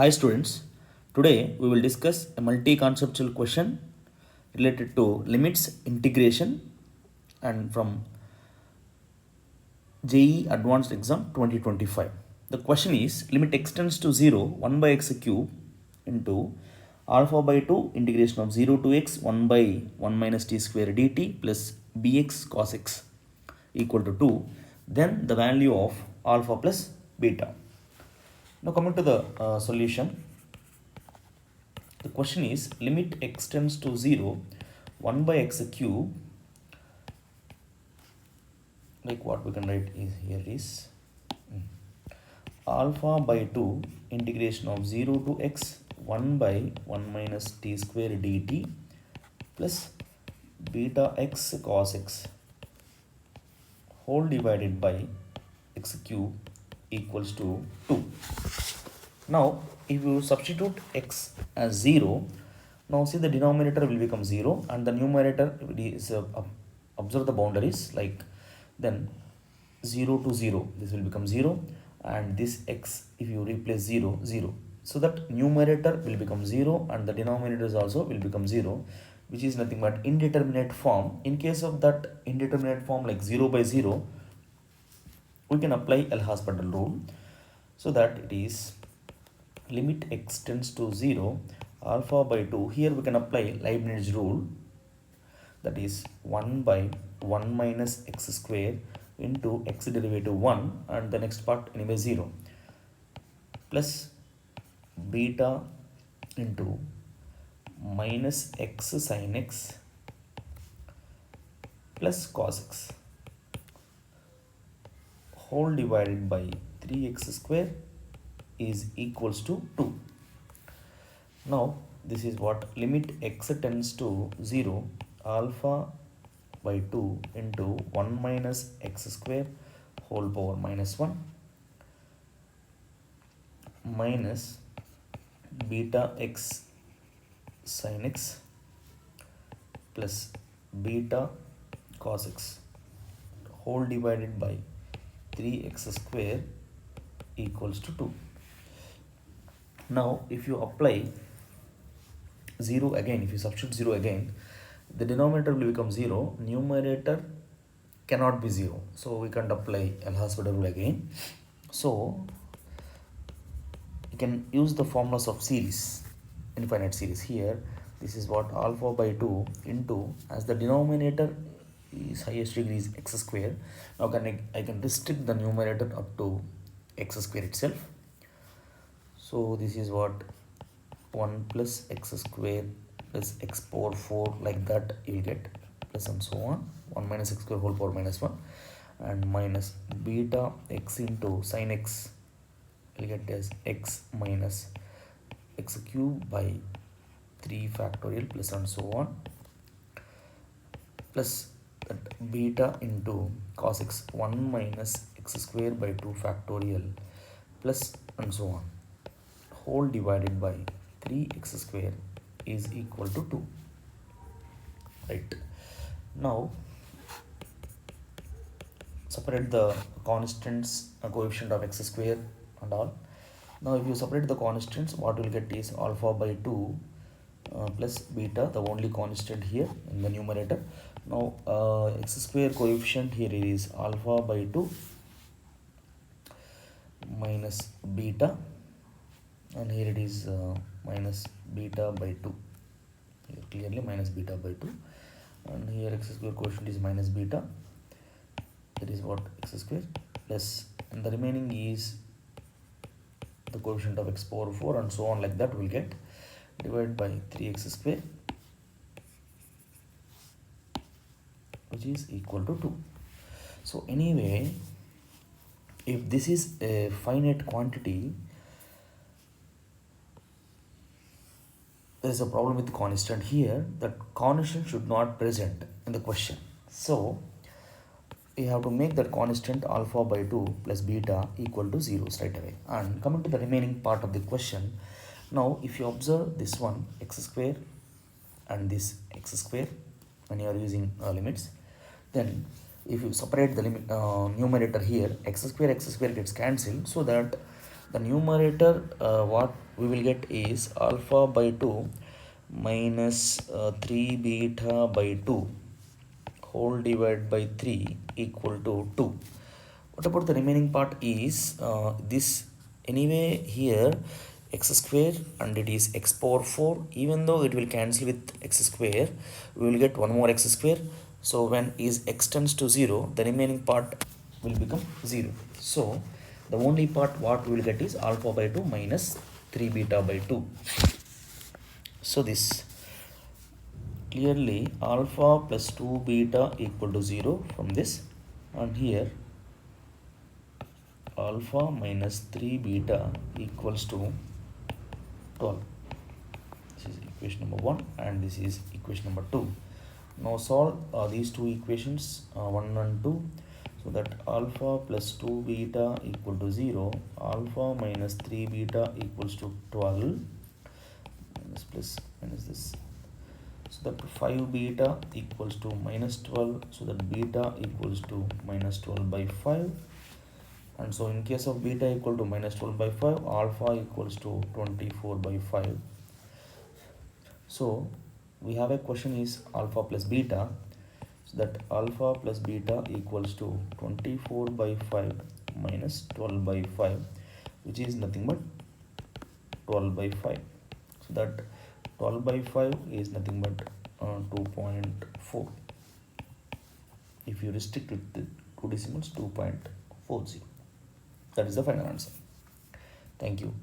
Hi students, today we will discuss a multi-conceptual question related to limits integration and from JEE Advanced Exam 2025. The question is limit extends to 0 1 by x cube into alpha by 2 integration of 0 to x 1 by 1 minus t square dt plus bx cos x equal to 2, then the value of alpha plus beta. Now coming to the solution, the question is limit extends to 0 1 by x cube, like what we can write is here is alpha by 2 integration of 0 to x 1 by 1 minus t square dt plus beta x cos x whole divided by x cube equals to 2. Now if you substitute x as 0, now see the denominator will become 0 and the numerator is observe the boundaries, like then 0 to 0 this will become 0 and this x if you replace 0 0, so that numerator will become 0 and the denominators also will become 0, which is nothing but indeterminate form. In case of that indeterminate form like 0 by 0, we can apply L'Hospital rule, so that it is limit extends to 0 alpha by 2. Here we can apply Leibniz rule, that is 1 by 1 minus x square into x derivative 1 and the next part anyway 0 plus beta into minus x sin x plus cos x whole divided by 3x square is equals to 2. Now this is what limit x tends to 0 alpha by 2 into 1 minus x square whole power minus 1 minus beta x sin x plus beta cos x whole divided by 3x square equals to 2. Now if you apply 0 again, if you substitute 0 again, the denominator will become 0, numerator cannot be 0, so we can't apply L'Hospital rule again. So you can use the formulas of series, infinite series. Here this is what alpha by 2 into, as the denominator is highest degree is x square, now I can restrict the numerator up to x square itself. So this is what 1 plus x square plus x power 4, like that you will get, plus and so on, 1 minus x square whole power minus 1 and minus beta x into sin x will get as x minus x cube by 3 factorial plus and so on, plus that beta into cos x 1 minus x square by 2 factorial plus and so on whole divided by 3x square is equal to 2. Right, now separate the constants, coefficient of x square and all. Now if you separate the constants, what you will get is alpha by 2 plus beta, the only constant here in the numerator. Now x square coefficient here is alpha by 2 minus beta, and here it is minus beta by 2, here clearly minus beta by 2, and here x square quotient is minus beta, that is what x square plus, and the remaining is the coefficient of x power 4 and so on, like that will get, divided by 3x square, which is equal to 2. So anyway, if this is a finite quantity, there is a problem with constant here, that constant should not present in the question. So we have to make that constant alpha by 2 plus beta equal to 0 straight away. And coming to the remaining part of the question, now if you observe this one x square and this x square when you are using limits, then if you separate the limit numerator here, x square gets cancelled, so that The numerator what we will get is alpha by 2 minus 3 beta by 2 whole divided by 3 equal to 2. What about the remaining part is this anyway here x square and it is x power 4, even though it will cancel with x square we will get one more x square. So when is x tends to 0 the remaining part will become 0. So the only part what we will get is alpha by 2 minus 3 beta by 2. So this clearly alpha plus 2 beta equal to 0 from this, and here alpha minus 3 beta equals to 12. This is equation number 1 and this is equation number 2. Now solve these two equations 1 and 2. So that alpha plus 2 beta equal to 0, alpha minus 3 beta equals to 12, minus plus minus this. So that 5 beta equals to minus 12, so that beta equals to minus 12 by 5. And so in case of beta equal to minus 12 by 5, alpha equals to 24 by 5. So we have a question is alpha plus beta. So that alpha plus beta equals to 24 by 5 minus 12 by 5, which is nothing but 12 by 5. So that 12 by 5 is nothing but 2.4. If you restrict with the two decimals, 2.40. That is the final answer. Thank you.